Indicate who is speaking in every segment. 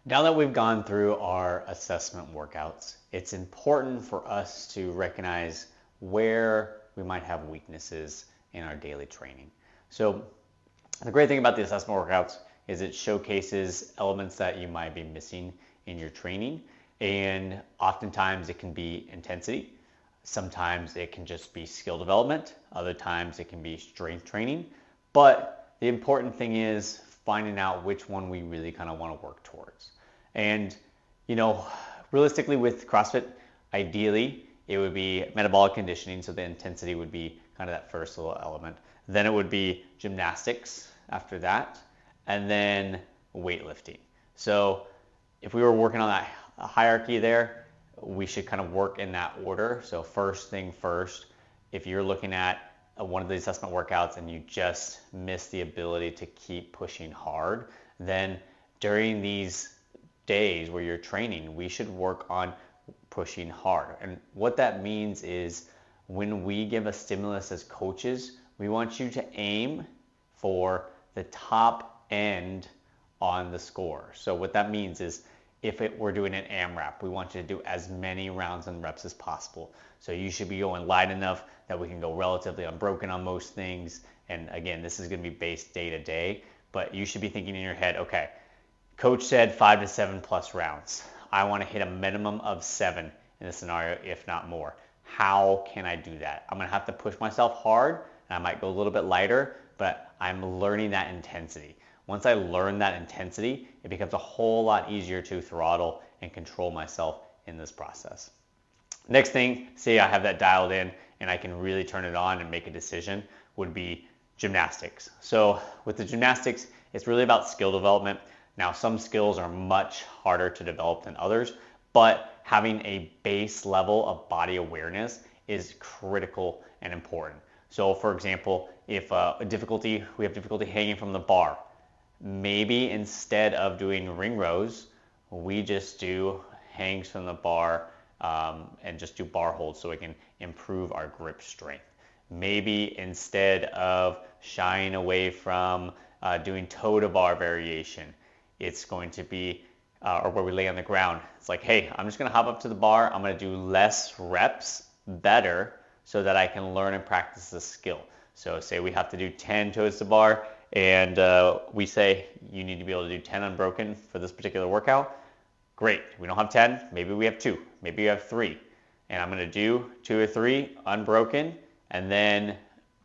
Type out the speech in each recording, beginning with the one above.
Speaker 1: Now that we've gone through our assessment workouts, it's important for us to recognize where we might have weaknesses in our daily training. So the great thing about the assessment workouts is it showcases elements that you might be missing in your training. And oftentimes it can be intensity. Sometimes it can just be skill development. Other times it can be strength training. But the important thing is finding out which one we really kind of want to work towards. And, you know, realistically with CrossFit, ideally it would be metabolic conditioning. So the intensity would be kind of that first little element. Then it would be gymnastics after that, and then weightlifting. So if we were working on that hierarchy there, we should kind of work in that order. So first thing first, if you're looking at one of the assessment workouts and you just miss the ability to keep pushing hard, then during these days where you're training, we should work on pushing hard. And what that means is when we give a stimulus as coaches, we want you to aim for the top end on the score. So what that means is if we're doing an AMRAP, we want you to do as many rounds and reps as possible. So you should be going light enough that we can go relatively unbroken on most things. And again, this is going to be based day to day, but you should be thinking in your head, okay, coach said 5 to 7 plus rounds. I want to hit a minimum of 7 in this scenario, if not more. How can I do that? I'm going to have to push myself hard, and I might go a little bit lighter, but I'm learning that intensity. Once I learn that intensity, it becomes a whole lot easier to throttle and control myself in this process. Next thing, say I have that dialed in and I can really turn it on and make a decision, would be gymnastics. So with the gymnastics, it's really about skill development. Now, some skills are much harder to develop than others, but having a base level of body awareness is critical and important. So for example, if we have difficulty hanging from the bar, maybe instead of doing ring rows, we just do hangs from the bar and just do bar holds so we can improve our grip strength. Maybe instead of shying away from doing toe to bar variation, it's going to be, or where we lay on the ground. It's like, hey, I'm just going to hop up to the bar. I'm going to do less reps better so that I can learn and practice the skill. So say we have to do 10 toes to bar, and we say you need to be able to do 10 unbroken for this particular workout. Great. We don't have 10. Maybe we have 2. Maybe we have 3. And I'm going to do 2 or 3 unbroken. And then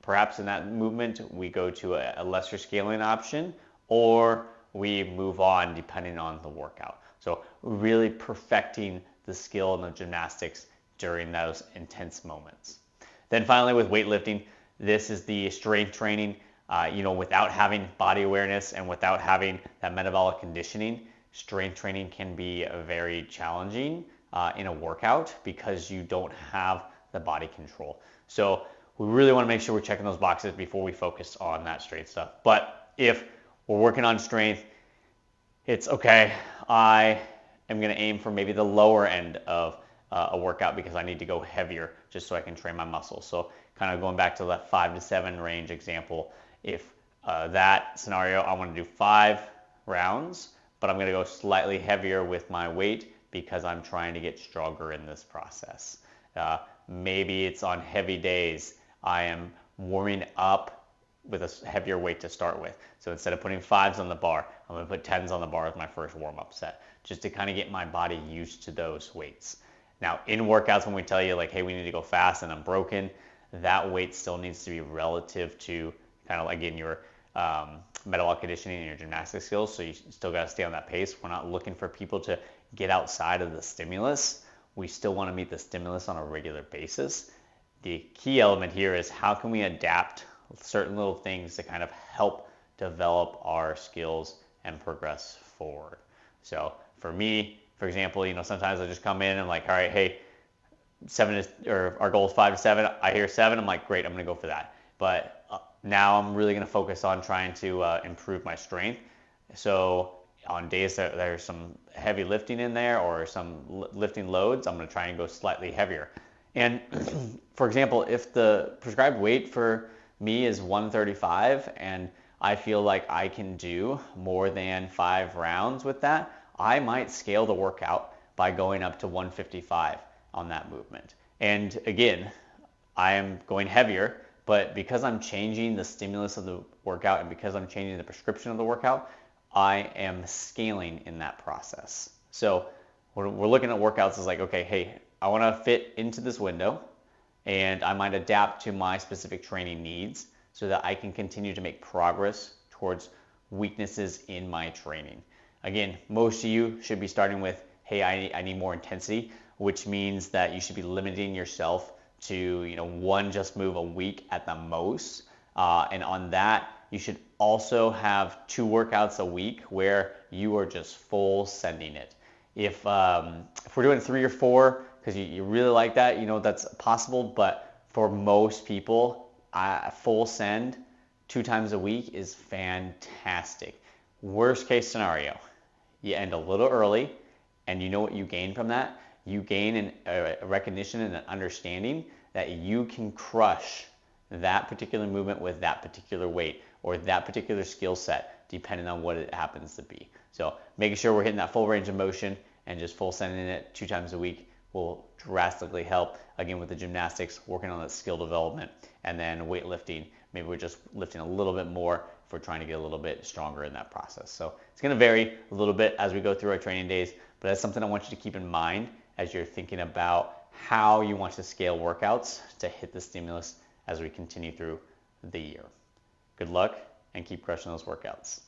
Speaker 1: perhaps in that movement, we go to a lesser scaling option, or we move on depending on the workout. So really perfecting the skill and the gymnastics during those intense moments. Then finally with weightlifting, this is the strength training. Without having body awareness and without having that metabolic conditioning, strength training can be very challenging in a workout because you don't have the body control. So we really want to make sure we're checking those boxes before we focus on that strength stuff. But if we're working on strength, it's okay, I am going to aim for maybe the lower end of a workout because I need to go heavier just so I can train my muscles. So kind of going back to that 5 to 7 range example, if that scenario, I want to do 5 rounds, but I'm going to go slightly heavier with my weight because I'm trying to get stronger in this process. Maybe it's on heavy days, I am warming up with a heavier weight to start with. So instead of putting 5s on the bar, I'm going to put 10s on the bar as my first warm-up set, just to kind of get my body used to those weights. Now, in workouts, when we tell you like, hey, we need to go fast and unbroken, that weight still needs to be relative to kind of, again, your metabolic conditioning and your gymnastic skills. So you still got to stay on that pace. We're not looking for people to get outside of the stimulus. We still want to meet the stimulus on a regular basis. The key element here is how can we adapt certain little things to kind of help develop our skills and progress forward. So for me, for example, sometimes I just come in and I'm like, all right, hey, 7 is, or our goal is 5 to 7. I hear 7. I'm like, great, I'm going to go for that. But now I'm really going to focus on trying to improve my strength. So on days that there's some heavy lifting in there or some lifting loads, I'm going to try and go slightly heavier. And for example, if the prescribed weight for me is 135 and I feel like I can do more than 5 rounds with that, I might scale the workout by going up to 155 on that movement. And again, I am going heavier, but because I'm changing the stimulus of the workout and because I'm changing the prescription of the workout, I am scaling in that process. So we're looking at workouts as like, okay, hey, I want to fit into this window and I might adapt to my specific training needs so that I can continue to make progress towards weaknesses in my training. Again, most of you should be starting with, hey, I need more intensity, which means that you should be limiting yourself to one just move a week at the most. And on that, you should also have 2 workouts a week where you are just full sending it. If we're doing 3 or 4, because you really like that, that's possible. But for most people, full send 2 times a week is fantastic. Worst case scenario, you end a little early, and you know what you gain from that? You gain a recognition and an understanding that you can crush that particular movement with that particular weight or that particular skill set, depending on what it happens to be. So making sure we're hitting that full range of motion and just full sending it 2 times a week will drastically help. Again, with the gymnastics, working on that skill development, and then weightlifting, maybe we're just lifting a little bit more if we're trying to get a little bit stronger in that process. So it's going to vary a little bit as we go through our training days, but that's something I want you to keep in mind as you're thinking about how you want to scale workouts to hit the stimulus as we continue through the year. Good luck and keep crushing those workouts.